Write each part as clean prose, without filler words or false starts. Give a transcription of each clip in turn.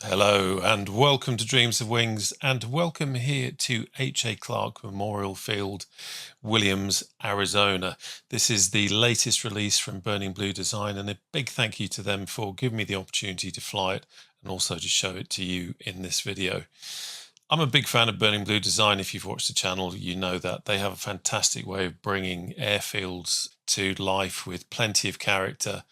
Hello and welcome to Dreams of Wings, and welcome here to H.A. Clark Memorial Field, Williams, Arizona. This is the latest release from Burning Blue Design, and a big thank you to them for giving me the opportunity to fly it and also to show it to you in this video. I'm a big fan of Burning Blue Design. If you've watched the channel, you know that they have a fantastic way of bringing airfields to life with plenty of character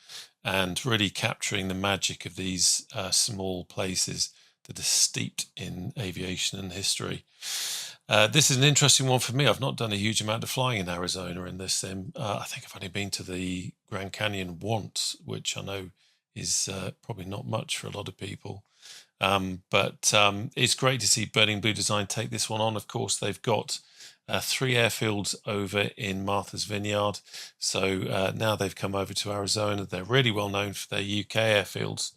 and really capturing the magic of these small places that are steeped in aviation and history. This is an interesting one for me. I've not done a huge amount of flying in Arizona in this sim. I think I've only been to the Grand Canyon once, which I know is probably not much for a lot of people. But it's great to see Burning Blue Design take this one on. Of course, they've got 3 airfields over in Martha's Vineyard. So now they've come over to Arizona. They're really well known for their UK airfields,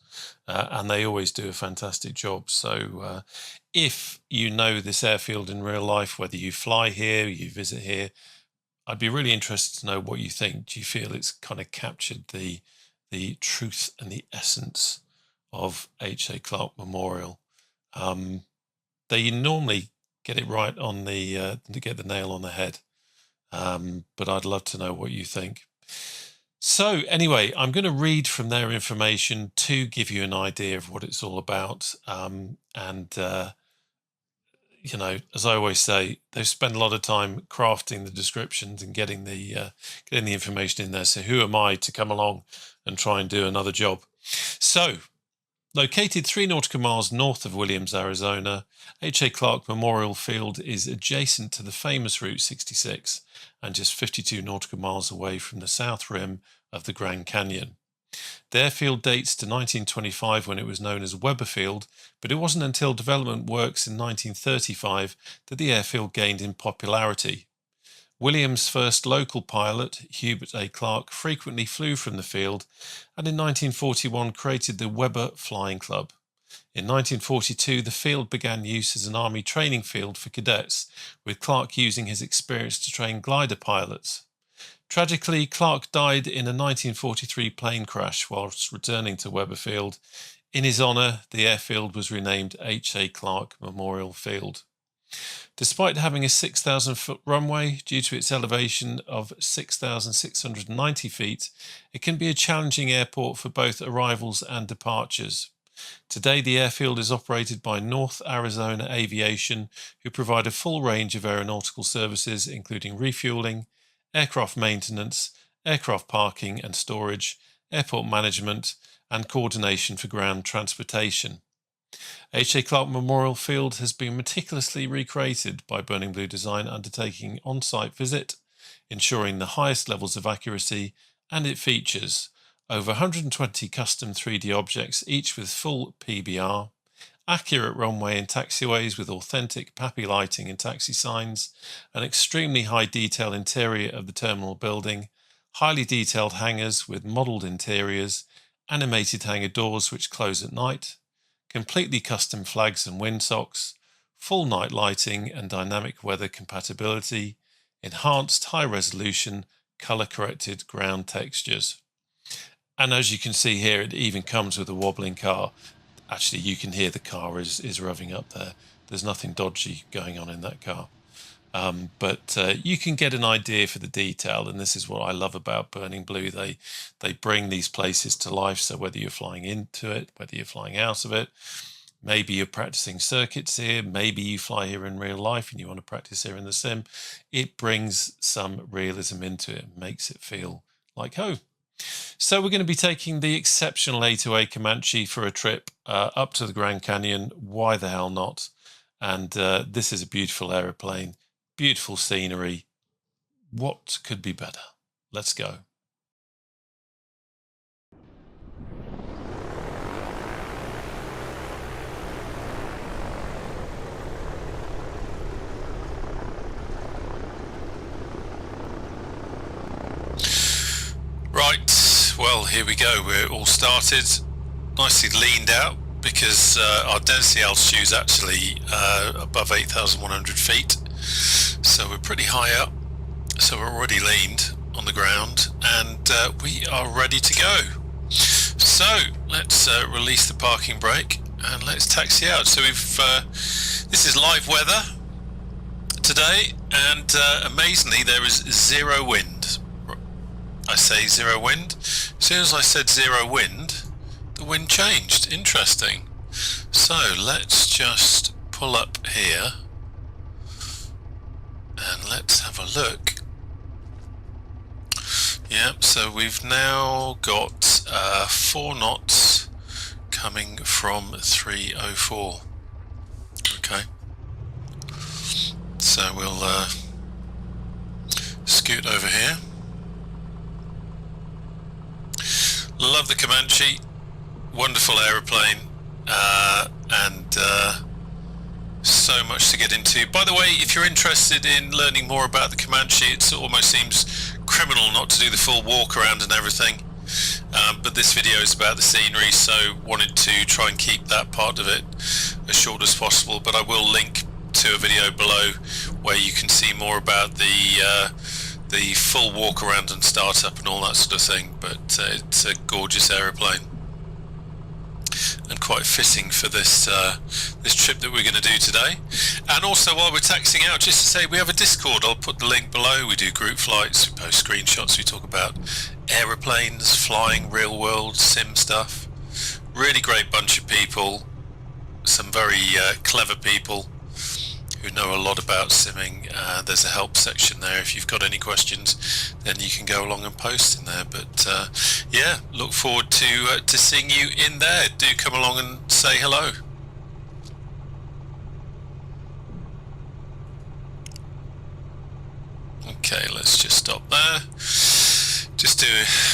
and they always do a fantastic job. So if you know this airfield in real life, whether you fly here, you visit here, I'd be really interested to know what you think. Do you feel it's kind of captured the truth and the essence of H.A. Clark Memorial? They normally get it right on the to get the nail on the head, but I'd love to know what you think. So anyway, I'm going to read from their information to give you an idea of what it's all about. You know, as I always say, they've spent a lot of time crafting the descriptions and getting the information in there. So who am I to come along and try and do another job? So, located 3 nautical miles north of Williams, Arizona, H.A. Clark Memorial Field is adjacent to the famous Route 66 and just 52 nautical miles away from the south rim of the Grand Canyon. The airfield dates to 1925 when it was known as Weber Field, but it wasn't until development works in 1935 that the airfield gained in popularity. Williams' first local pilot, Hubert A. Clark, frequently flew from the field, and in 1941 created the Weber Flying Club. In 1942, the field began use as an army training field for cadets, with Clark using his experience to train glider pilots. Tragically, Clark died in a 1943 plane crash whilst returning to Weber Field. In his honour, the airfield was renamed H.A. Clark Memorial Field. Despite having a 6,000-foot runway, due to its elevation of 6,690 feet, it can be a challenging airport for both arrivals and departures. Today, the airfield is operated by North Arizona Aviation, who provide a full range of aeronautical services, including refueling, aircraft maintenance, aircraft parking and storage, airport management, and coordination for ground transportation. H.A. Clark Memorial Field has been meticulously recreated by Burning Blue Design, undertaking on-site visit, ensuring the highest levels of accuracy, and it features over 120 custom 3D objects, each with full PBR, accurate runway and taxiways with authentic PAPI lighting and taxi signs, an extremely high detail interior of the terminal building, highly detailed hangars with modelled interiors, animated hangar doors which close at night, completely custom flags and windsocks, full night lighting and dynamic weather compatibility, enhanced high-resolution, colour-corrected ground textures. And as you can see here, it even comes with a wobbling car. Actually, you can hear the car is revving up there. There's nothing dodgy going on in that car. But you can get an idea for the detail, and this is what I love about Burning Blue. They bring these places to life, so whether you're flying into it, whether you're flying out of it, maybe you're practicing circuits here, maybe you fly here in real life and you want to practice here in the sim, it brings some realism into it, makes it feel like home. So we're going to be taking the exceptional A2A Comanche for a trip up to the Grand Canyon. Why the hell not? And this is a beautiful aeroplane. Beautiful scenery. What could be better? Let's go. Right, well, here we go. We're all started, nicely leaned out, because our density altitude is actually above 8,100 feet. So we're pretty high up, so we're already leaned on the ground, and we are ready to go. So let's release the parking brake and let's taxi out. So this is live weather today, and amazingly there is zero wind. I say zero wind. As soon as I said zero wind, the wind changed. Interesting. So let's just pull up here and let's have a look. Yep, so we've now got 4 knots coming from 304. Okay, so we'll scoot over here. Love the Comanche, wonderful aeroplane, and so much to get into. By the way, if you're interested in learning more about the Comanche, it almost seems criminal not to do the full walk around and everything, but this video is about the scenery, so wanted to try and keep that part of it as short as possible. But I will link to a video below where you can see more about the full walk around and startup and all that sort of thing. But it's a gorgeous aeroplane and quite fitting for this this trip that we're going to do today. And also, while we're taxiing out, just to say, we have a Discord. I'll put the link below. We do group flights, we post screenshots, we talk about aeroplanes, flying, real world sim stuff. Really great bunch of people, some very clever people who know a lot about simming. There's a help section there. If you've got any questions, then you can go along and post in there. But yeah, look forward to seeing you in there. Do come along and say hello. Okay, let's just stop there.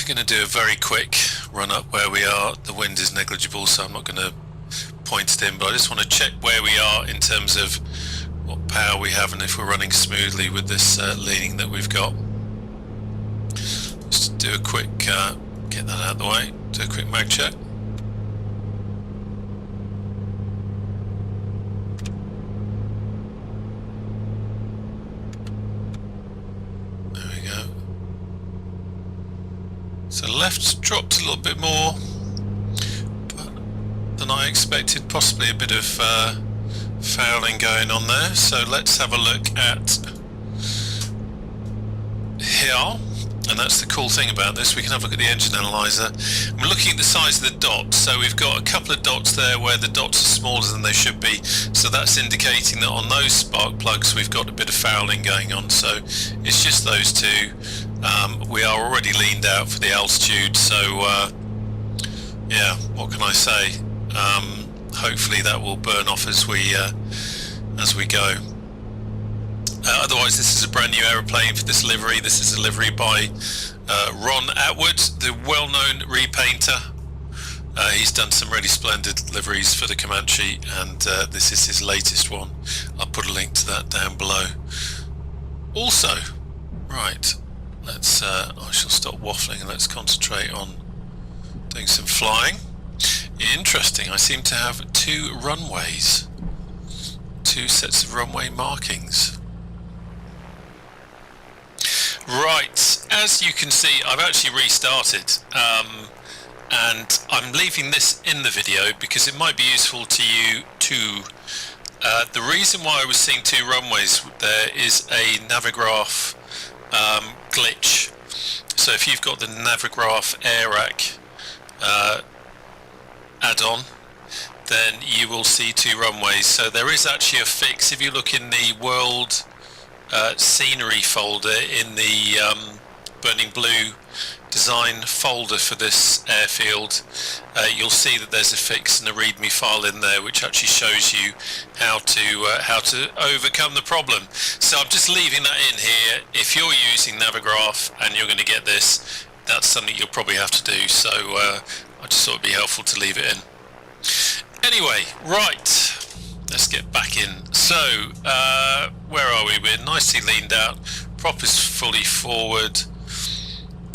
Going to do a very quick run up where we are. The wind is negligible, so I'm not going to point it in, but I just want to check where we are in terms of what power we have and if we're running smoothly with this leaning that we've got. Just do a quick, get that out of the way, do a quick mag check. There we go. So left's dropped a little bit more than I expected, possibly a bit of fouling going on there. So let's have a look at here, and that's the cool thing about this. We can have a look at the engine analyzer. We're looking at the size of the dots. So we've got a couple of dots there where the dots are smaller than they should be, so that's indicating that on those spark plugs we've got a bit of fouling going on. So it's just those two. We are already leaned out for the altitude, so yeah, what can I say? Hopefully that will burn off as we go. Otherwise, this is a brand new aeroplane for this livery. This is a livery by Ron Atwood, the well-known repainter. He's done some really splendid liveries for the Comanche, and this is his latest one. I'll put a link to that down below. Also, right, let's I shall stop waffling and let's concentrate on doing some flying. Interesting, I seem to have 2 runways, 2 sets of runway markings. Right, as you can see, I've actually restarted, and I'm leaving this in the video because it might be useful to you too. The reason why I was seeing 2 runways there is a Navigraph glitch. So if you've got the Navigraph AirRack add-on, then you will see 2 runways. So there is actually a fix. If you look in the world scenery folder in the Burning Blue design folder for this airfield, you'll see that there's a fix and a readme file in there which actually shows you how to overcome the problem. So I'm just leaving that in here. If you're using Navigraph and you're going to get this, that's something you'll probably have to do. So I just thought it'd be helpful to leave it in. Anyway, right, let's get back in. So where are we? We're nicely leaned out, prop is fully forward,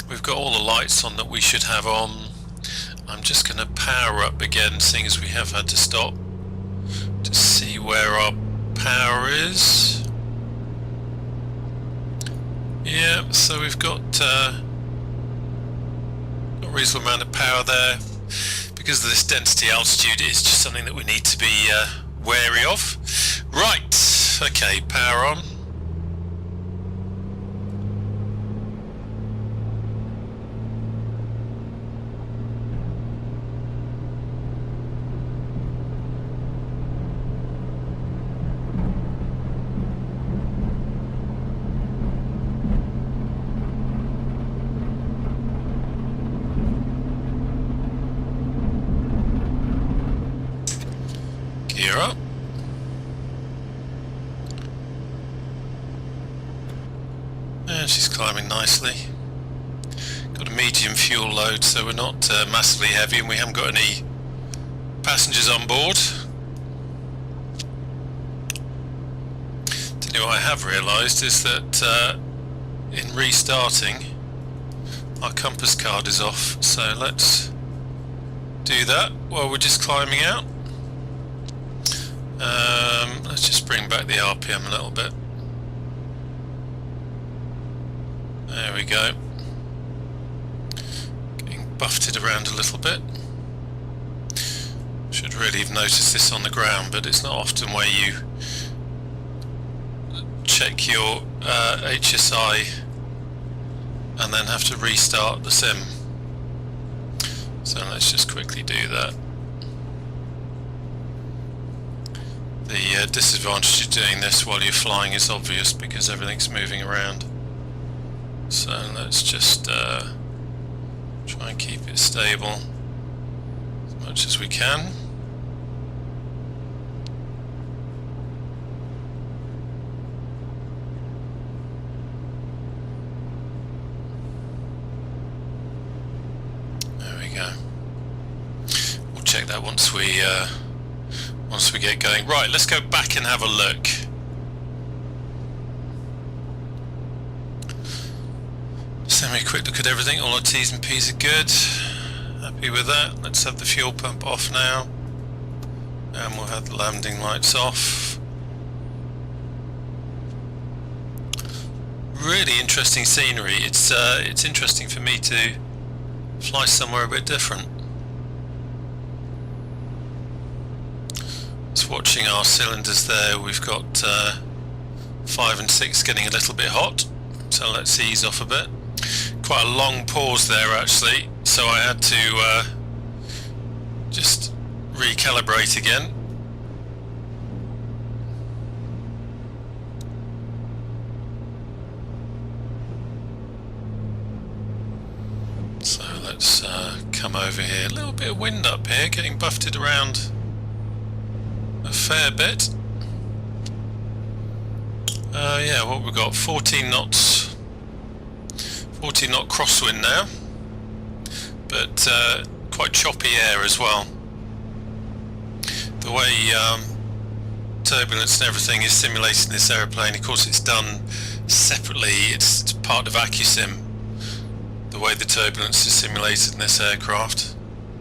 we've got all the lights on that we should have on. I'm just going to power up again, seeing as we have had to stop to see where our power is. Yeah, so we've got a reasonable amount of power there. because of this density altitude, it's just something that we need to be wary of. Right, okay, power on. Gear up. And she's climbing nicely. Got a medium fuel load, so we're not massively heavy, and we haven't got any passengers on board. Tell you what I have realised is that in restarting, our compass card is off, so let's do that while we're just climbing out. Let's just bring back the RPM a little bit. There we go. Getting buffeted around a little bit. Should really have noticed this on the ground, but it's not often where you check your HSI and then have to restart the sim. So let's just quickly do that. The disadvantage of doing this while you're flying is obvious because everything's moving around. So let's just try and keep it stable as much as we can. There we go. We'll check that once we get going. Right, let's go back and have a look. Just have a quick look at everything. All our T's and P's are good. Happy with that. Let's have the fuel pump off now. And we'll have the landing lights off. Really interesting scenery. It's interesting for me to fly somewhere a bit different. Just watching our cylinders there, we've got 5 and 6 getting a little bit hot, so let's ease off a bit. Quite a long pause there actually, so I had to just recalibrate again. So let's come over here. A little bit of wind up here, getting buffeted around a fair bit. Yeah, what we've got, 14 knots, 14 knot crosswind now, but quite choppy air as well. The way turbulence and everything is simulated in this aeroplane, of course it's done separately, it's part of AccuSim, the way the turbulence is simulated in this aircraft.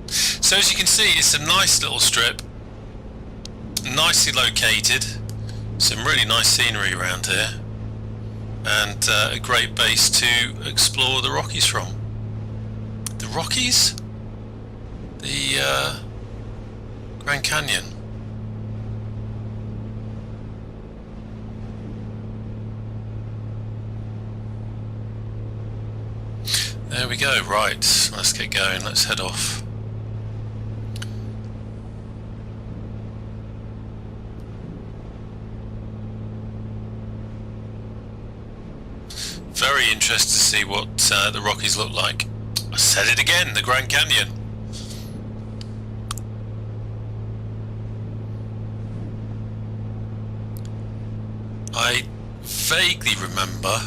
So as you can see, it's a nice little strip, nicely located, some really nice scenery around here, and a great base to explore the Rockies from. The Rockies? The Grand Canyon. There we go, right, let's get going, let's head off. Very interested to see what the Rockies look like. I said it again, the Grand Canyon. I vaguely remember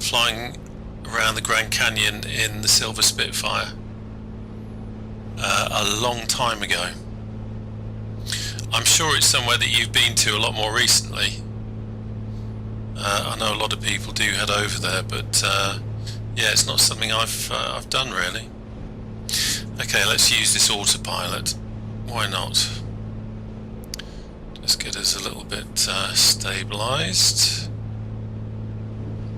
flying around the Grand Canyon in the Silver Spitfire a long time ago. I'm sure it's somewhere that you've been to a lot more recently. I know a lot of people do head over there, but yeah, it's not something I've done really. Okay, let's use this autopilot. Why not? Just get us a little bit stabilised,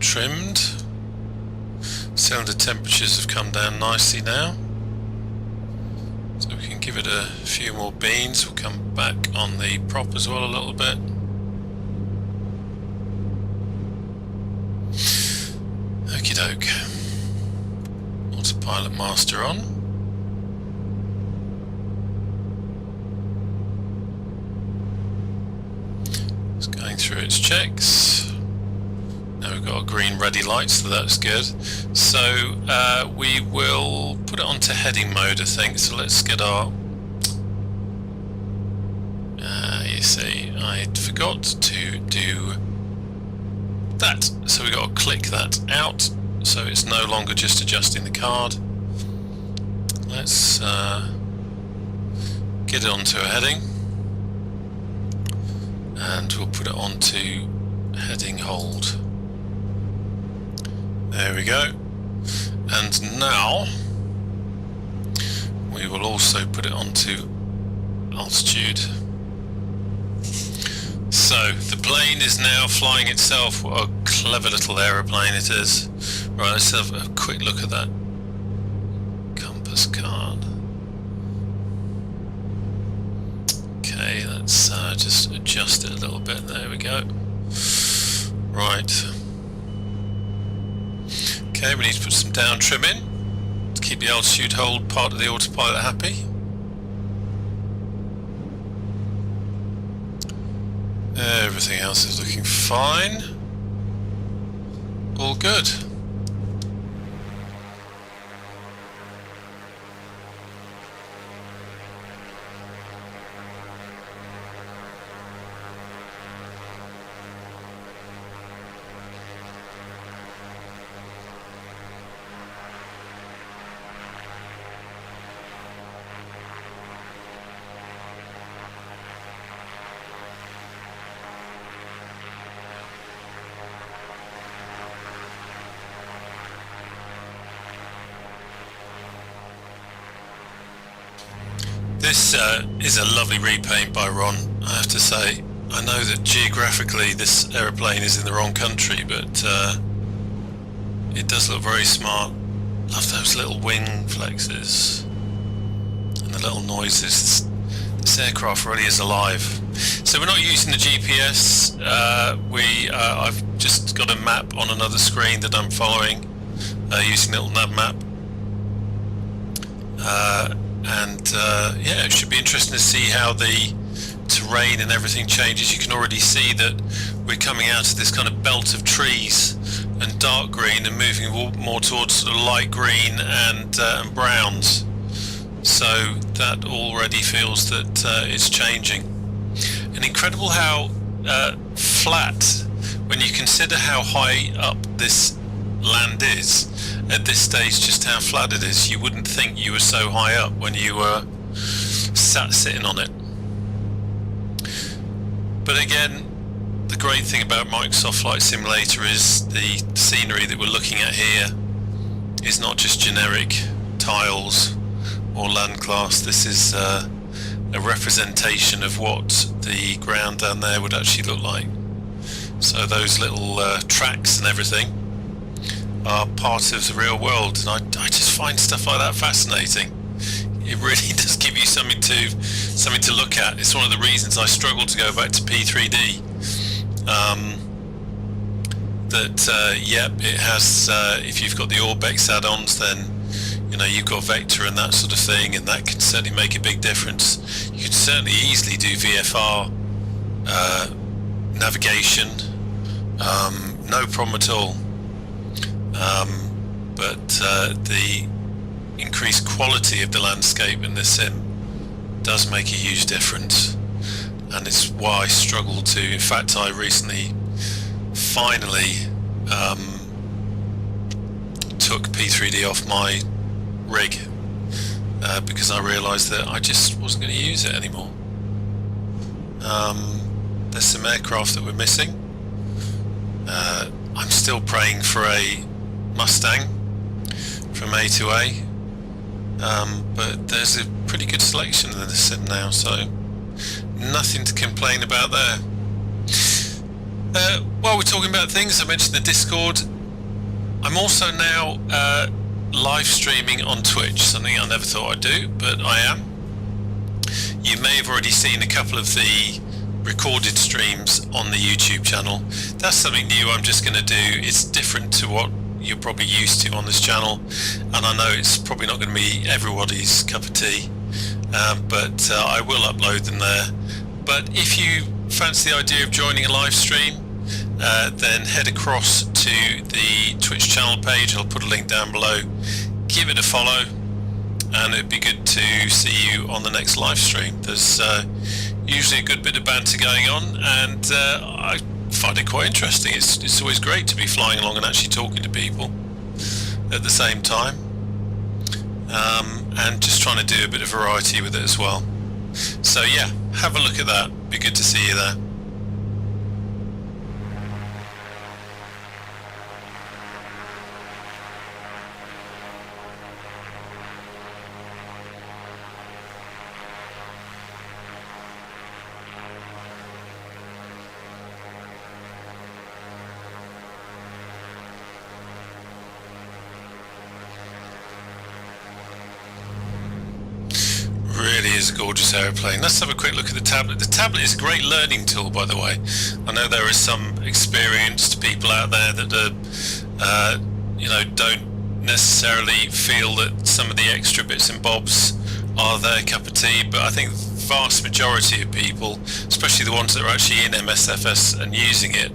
trimmed. Cylinder temperatures have come down nicely now. give it a few more beans. We'll come back on the prop as well a little bit. Okie doke. Autopilot master on. It's going through its checks. Now we've got a green ready light, so that's good. So we will put it onto heading mode, I think. So let's get our... you see, I forgot to do that. So we've got to click that out, so it's no longer just adjusting the card. Let's get it onto a heading. And we'll put it onto heading hold. There we go. And now we will also put it onto altitude. So the plane is now flying itself. What a clever little aeroplane it is. Right, let's have a quick look at that compass card. Okay, let's just adjust it a little bit. There we go. Right. Okay, we need to put some down trim in to keep the altitude hold part of the autopilot happy. Everything else is looking fine. All good. This is a lovely repaint by Ron, I have to say. I know that geographically this aeroplane is in the wrong country, but it does look very smart. Love those little wing flexes and the little noises. This aircraft really is alive. So we're not using the GPS. I've just got a map on another screen that I'm following using a little nav map. Yeah, it should be interesting to see how the terrain and everything changes. You can already see that we're coming out of this kind of belt of trees and dark green and moving more towards sort of light green and browns. So that already feels that it's changing. And incredible how flat, when you consider how high up this land is at this stage, just how flat it is. You wouldn't think you were so high up when you were sitting on it. But again, the great thing about Microsoft Flight Simulator is the scenery that we're looking at here is not just generic tiles or land class. This is a representation of what the ground down there would actually look like. So those little tracks and everything are part of the real world, and I just find stuff like that fascinating. It really does give you something to look at. It's one of the reasons I struggle to go back to P3D. Yep, it has. If you've got the Orbex add-ons, then you know you've got vector and that sort of thing, and that can certainly make a big difference. You can certainly easily do VFR navigation, no problem at all. But the increased quality of the landscape in this sim does make a huge difference, and it's why I struggle to. In fact, I recently finally took P3D off my rig because I realised that I just wasn't going to use it anymore. There's some aircraft that we're missing. I'm still praying for a Mustang from A2A, but there's a pretty good selection in the sim now, so nothing to complain about there. While we're talking about things, I mentioned the Discord. I'm also now live streaming on Twitch, something I never thought I'd do, but I am. You may have already seen a couple of the recorded streams on the YouTube channel. That's something new I'm just going to do. It's different to what you're probably used to on this channel, and I know it's probably not going to be everybody's cup of tea, but I will upload them there. But if you fancy the idea of joining a live stream, then head across to the Twitch channel page. I'll put a link down below. Give it a follow, and it'd be good to see you on the next live stream. There's usually a good bit of banter going on, and I find it quite interesting. It's always great to be flying along and actually talking to people at the same time, and just trying to do a bit of variety with it as well. So yeah, have a look at that. Be good to see you there. Really is a gorgeous aeroplane. Let's have a quick look at the tablet. The tablet is a great learning tool, by the way. I know there are some experienced people out there that don't necessarily feel that some of the extra bits and bobs are their cup of tea, but I think the vast majority of people, especially the ones that are actually in MSFS and using it,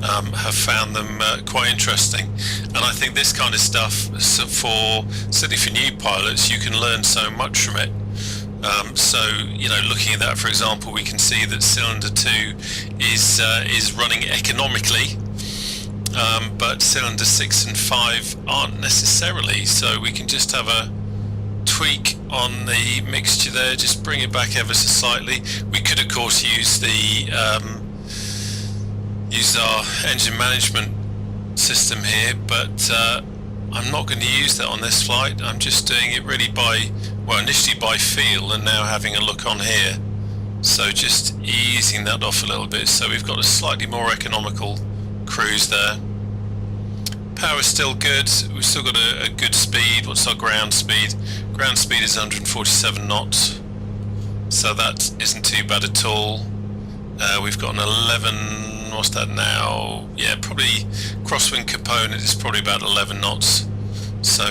have found them quite interesting. And I think this kind of stuff, certainly for new pilots, you can learn so much from it. Looking at that, for example, we can see that cylinder 2 is running economically, but cylinder 6 and 5 aren't necessarily. So we can just have a tweak on the mixture there, just bring it back ever so slightly. We could, of course, use our engine management system here, but I'm not going to use that on this flight. I'm just doing it really initially by feel, and now having a look on here. So just easing that off a little bit, so we've got a slightly more economical cruise there. Power's still good. We've still got a good speed. What's our ground speed? Ground speed is 147 knots, so that isn't too bad at all. We've got an 11, what's that now? Yeah, probably crosswind component is probably about 11 knots. So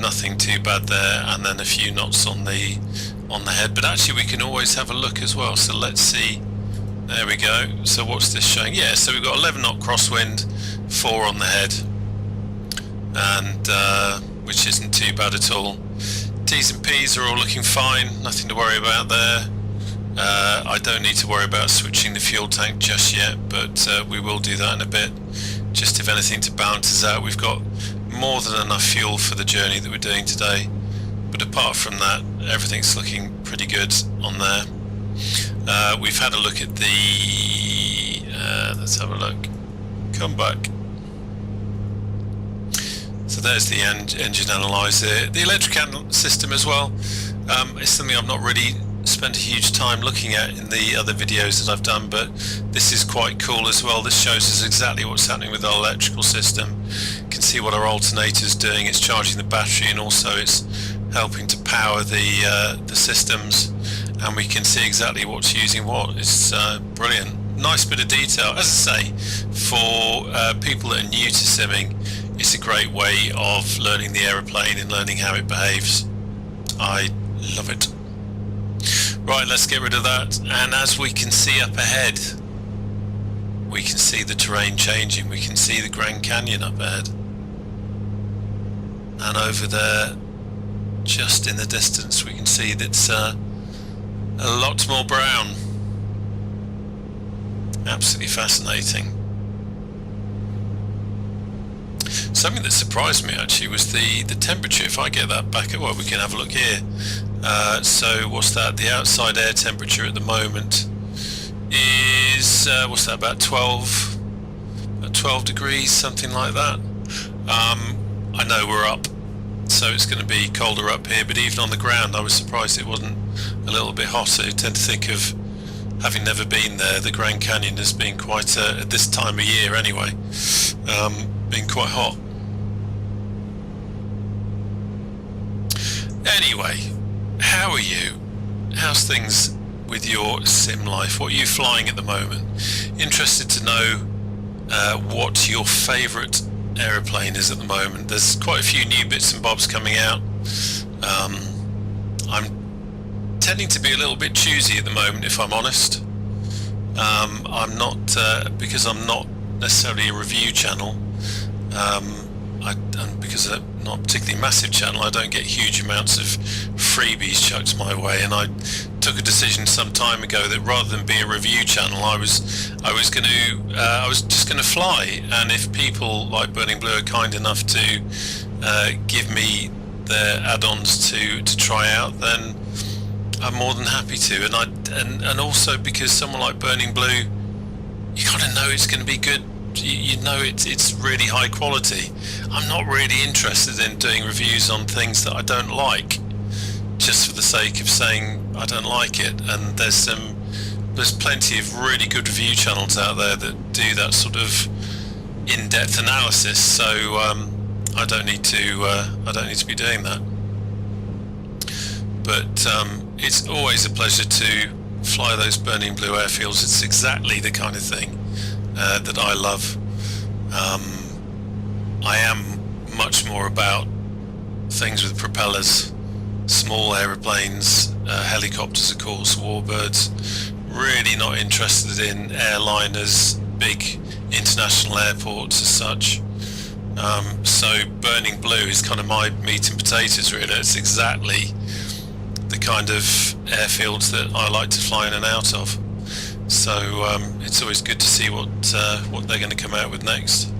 nothing too bad there, and then a few knots on the head. But actually we can always have a look as well. So let's see. There we go. So what's this showing? Yeah, so we've got 11 knot crosswind, 4 on the head, and which isn't too bad at all. T's and P's are all looking fine. Nothing to worry about there. I don't need to worry about switching the fuel tank just yet, but we will do that in a bit. Just if anything to balance us out. We've got more than enough fuel for the journey that we're doing today, but apart from that, everything's looking pretty good on there. We've had a look at the let's have a look. Come back. So there's the engine analyzer. The electric system as well is something I've not really spent a huge time looking at in the other videos that I've done, but this is quite cool as well. This shows us exactly what's happening with our electrical system. You can see what our alternator's doing. It's charging the battery, and also it's helping to power the systems, and we can see exactly what's using what. It's brilliant. Nice bit of detail. As I say, for people that are new to simming, it's a great way of learning the aeroplane and learning how it behaves. I love it. Right, let's get rid of that, and as we can see up ahead, we can see the terrain changing. We can see the Grand Canyon up ahead, and over there, just in the distance, we can see that it's a lot more brown. Absolutely fascinating. Something that surprised me actually was the temperature. If I get that back, well, we can have a look here. So what's that? The outside air temperature at the moment is what's that? About 12 degrees, something like that. I know we're up, so it's going to be colder up here. But even on the ground, I was surprised it wasn't a little bit hotter. I tend to think of, having never been there, the Grand Canyon as being quite at this time of year anyway, being quite hot. Anyway, how are you? how's things with your sim life? What are you flying at the moment? Interested to know what your favourite aeroplane is at the moment. There's quite a few new bits and bobs coming out. I'm tending to be a little bit choosy at the moment, if I'm honest. I'm not, because I'm not necessarily a review channel, and because I'm not a particularly massive channel, I don't get huge amounts of freebies chucked my way, and I took a decision some time ago that rather than be a review channel, I was just going to fly, and if people like Burning Blue are kind enough to give me their add-ons to try out, then I'm more than happy to. And also because someone like Burning Blue, you kind of know it's going to be good. You know it's really high quality. I'm not really interested in doing reviews on things that I don't like, just for the sake of saying I don't like it. And there's plenty of really good review channels out there that do that sort of in-depth analysis. So I don't need to be doing that. But it's always a pleasure to fly those Burning Blue airfields. It's exactly the kind of thing that I love. I am much more about things with propellers, small aeroplanes, helicopters, of course, warbirds. Really not interested in airliners, big international airports as such. So Burning Blue is kind of my meat and potatoes, really. It's exactly the kind of airfields that I like to fly in and out of. So it's always good to see what they're going to come out with next.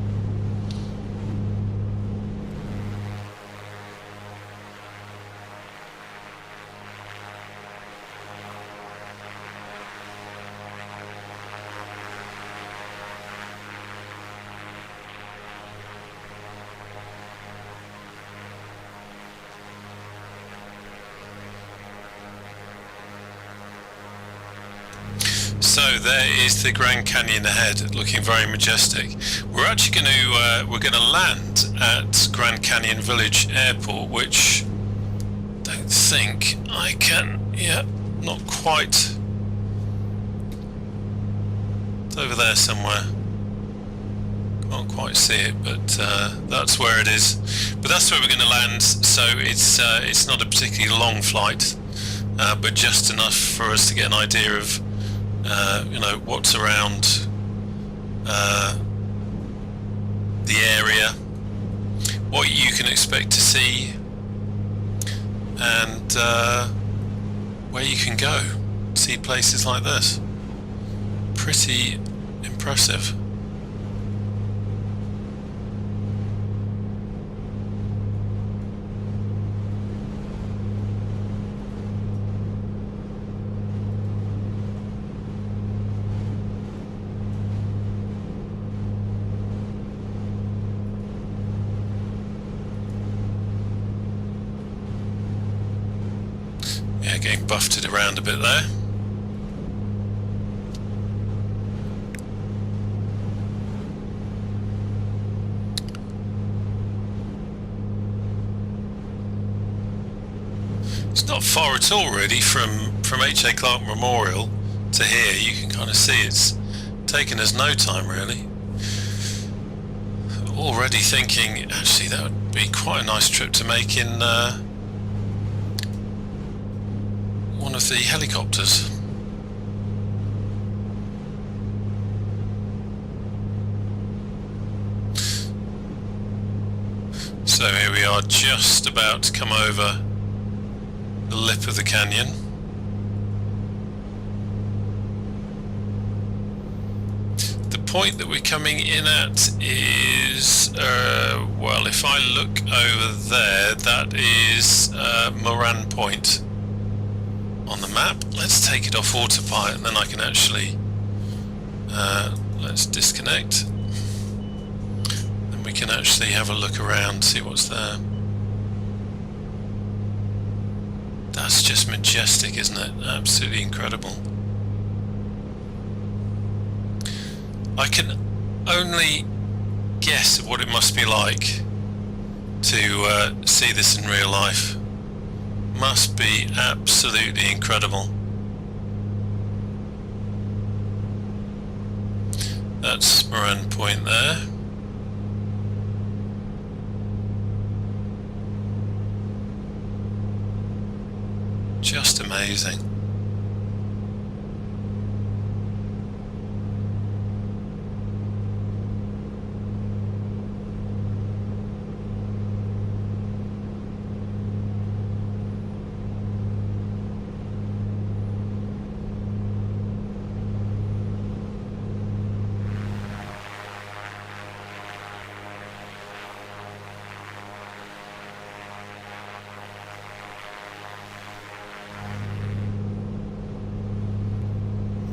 So there is the Grand Canyon ahead, looking very majestic. We're actually we're going to land at Grand Canyon Village Airport, which I don't think I can. Yeah, not quite. It's over there somewhere. Can't quite see it, but that's where it is. But that's where we're going to land. So it's not a particularly long flight, but just enough for us to get an idea of what's around the area, what you can expect to see, and where you can go see places like this. Pretty impressive. Getting buffeted around a bit there. It's not far at all, really, from H.A. Clark Memorial to here. You can kind of see it's taken us no time, really. Already thinking, actually, that would be quite a nice trip to make in one of the helicopters. So here we are, just about to come over the lip of the canyon. The point that we're coming in at is, well, if I look over there, that is Moran Point on the map. Let's take it off autopilot, and then I can actually let's disconnect, and we can actually have a look around, see what's there. That's just majestic, isn't it? Absolutely incredible. I can only guess what it must be like to see this in real life. Must be absolutely incredible. That's Moran Point there. Just amazing.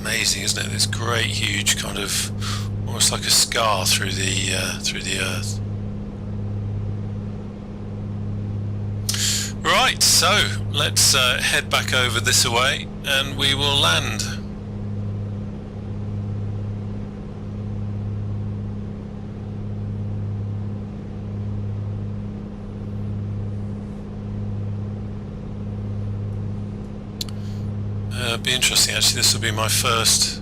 Amazing, isn't it? This great, huge kind of, almost like a scar through the earth. Right, so let's head back over this way, and we will land. Be interesting actually. This will be my first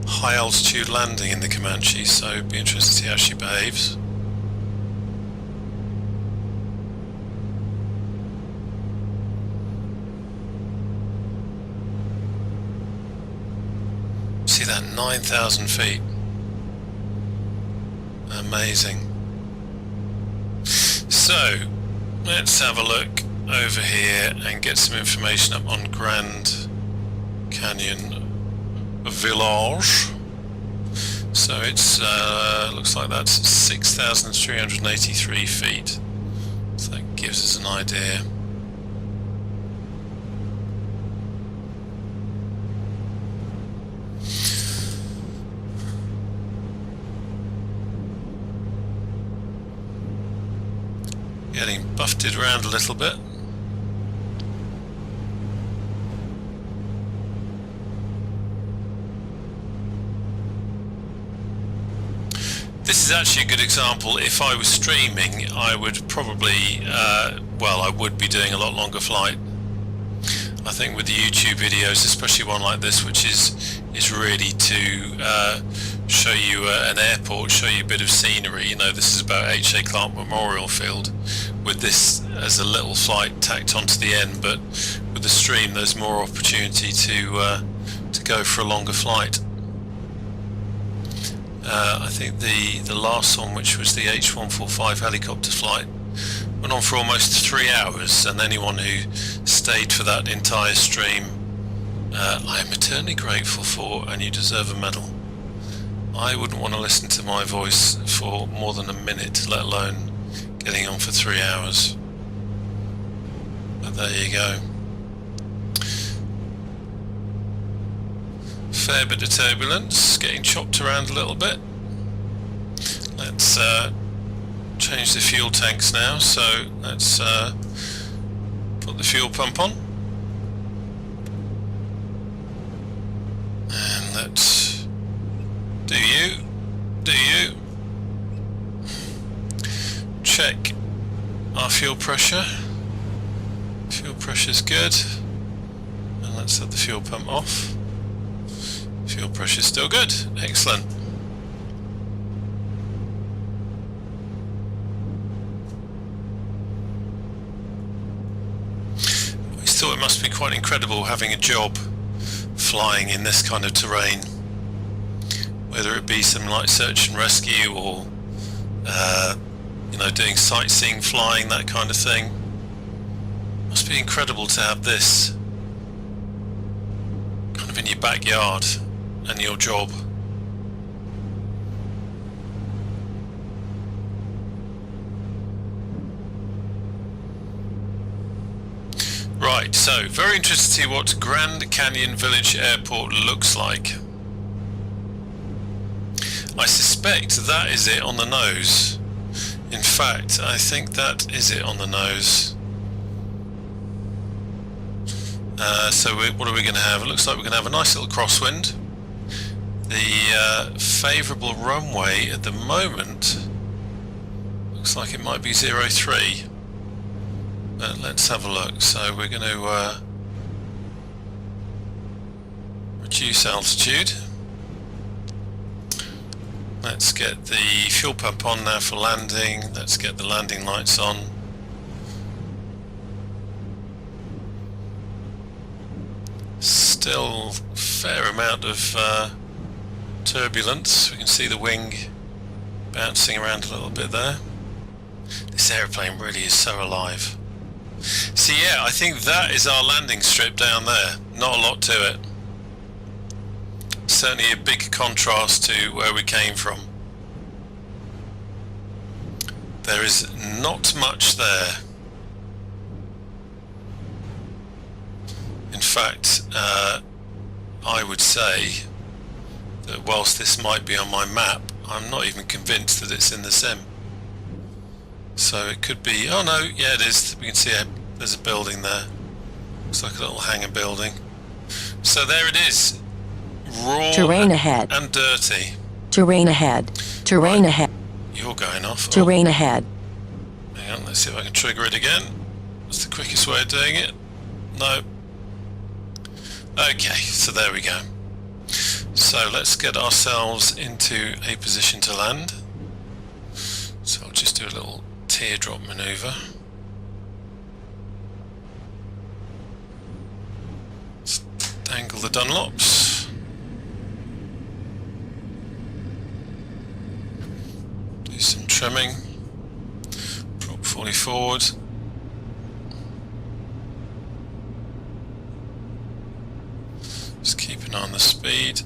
high altitude landing in the Comanche, so it'll be interesting to see how she behaves. See that, 9,000 feet. Amazing. So let's have a look over here and get some information up on Grand Canyon Village. So it's looks like that's 6,383 feet. So that gives us an idea. Getting buffeted around a little bit. This is actually a good example. If I was streaming, I would probably, well, I would be doing a lot longer flight. I think with the YouTube videos, especially one like this, which is really to show you an airport, show you a bit of scenery. You know, this is about H.A. Clark Memorial Field, with this as a little flight tacked onto the end. But with the stream, there's more opportunity to go for a longer flight. I think the last one, which was the H145 helicopter flight, went on for almost 3 hours, and anyone who stayed for that entire stream, I am eternally grateful for, and you deserve a medal. I wouldn't want to listen to my voice for more than a minute, let alone getting on for 3 hours. But there you go. Fair bit of turbulence, getting chopped around a little bit. Let's change the fuel tanks now, so let's put the fuel pump on. And let's do you. Check our fuel pressure. Fuel pressure's good. And let's set the fuel pump off. Fuel pressure is still good. Excellent. I always thought it must be quite incredible having a job flying in this kind of terrain, whether it be some light search and rescue or you know, doing sightseeing, flying, that kind of thing. Must be incredible to have this kind of in your backyard and your job. Right, so very interested to see what Grand Canyon Village Airport looks like. I suspect that is it on the nose. In fact, I think that is it on the nose. So what are we going to have? It looks like we're going to have a nice little crosswind. The favourable runway at the moment looks like it might be 03. But let's have a look. So we're going to reduce altitude. Let's get the fuel pump on now for landing. Let's get the landing lights on. Still a fair amount of turbulence. We can see the wing bouncing around a little bit there. This aeroplane really is so alive. So yeah, I think that is our landing strip down there. Not a lot to it. Certainly a big contrast to where we came from. There is not much there. In fact, I would say that whilst this might be on my map, I'm not even convinced that it's in the sim. So it could be, oh no, yeah it is. We can see there's a building there. Looks like a little hangar building. So there it is. Raw Terrain ahead. And dirty. Terrain ahead. Terrain ahead. You're going off. Terrain ahead. Hang on, let's see if I can trigger it again. That's the quickest way of doing it. No. Okay, so there we go. So let's get ourselves into a position to land. So I'll just do a little teardrop maneuver. Let's dangle the Dunlops. Do some trimming. Prop fully forward. Just keep an eye on the speed.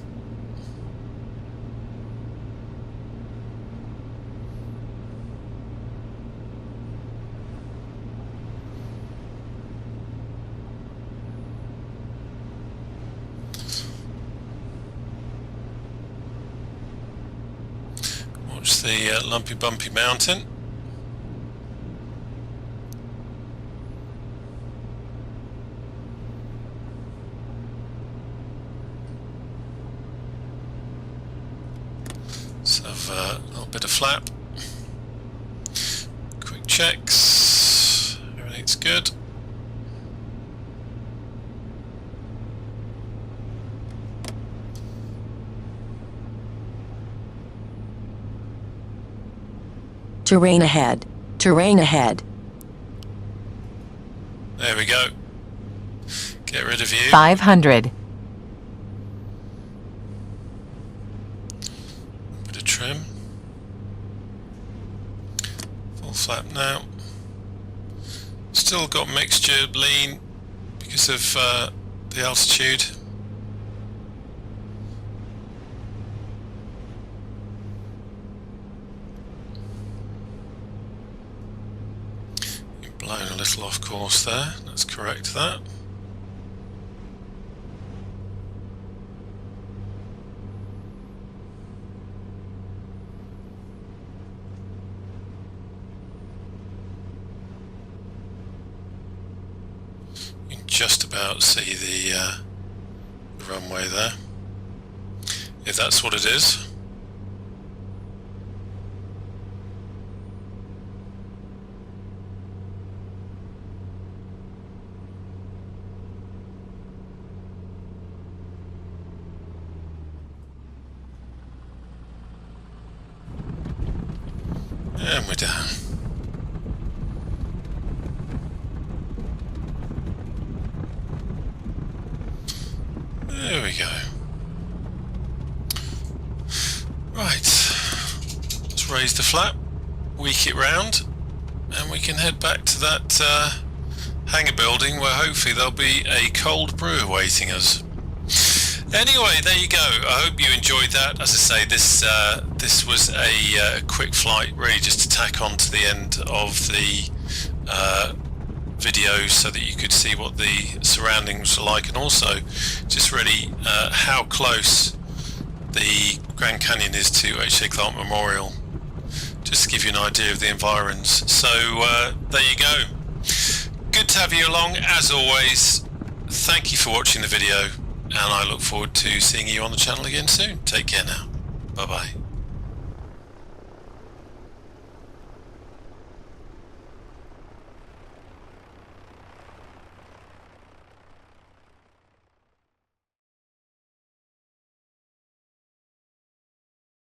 Watch the lumpy bumpy mountain. Let's have a little bit of flap. Quick checks. Everything's good. Terrain ahead. Terrain ahead. There we go. Get rid of you. 500. Bit of trim. Full flap now. Still got mixture lean because of the altitude. Blown a little off course there. Let's correct that. You can just about see the runway there, if that's what it is. And we're down. There we go. Right. Let's raise the flap, weak it round, and we can head back to that hangar building where hopefully there'll be a cold brew awaiting us. Anyway, there you go. I hope you enjoyed that. As I say, this was a quick flight, really just to tack on to the end of the video so that you could see what the surroundings were like, and also just really how close the Grand Canyon is to H.A. Clark Memorial, just to give you an idea of the environs. So there you go. Good to have you along as always. Thank you for watching the video, and I look forward to seeing you on the channel again soon. Take care now. Bye bye.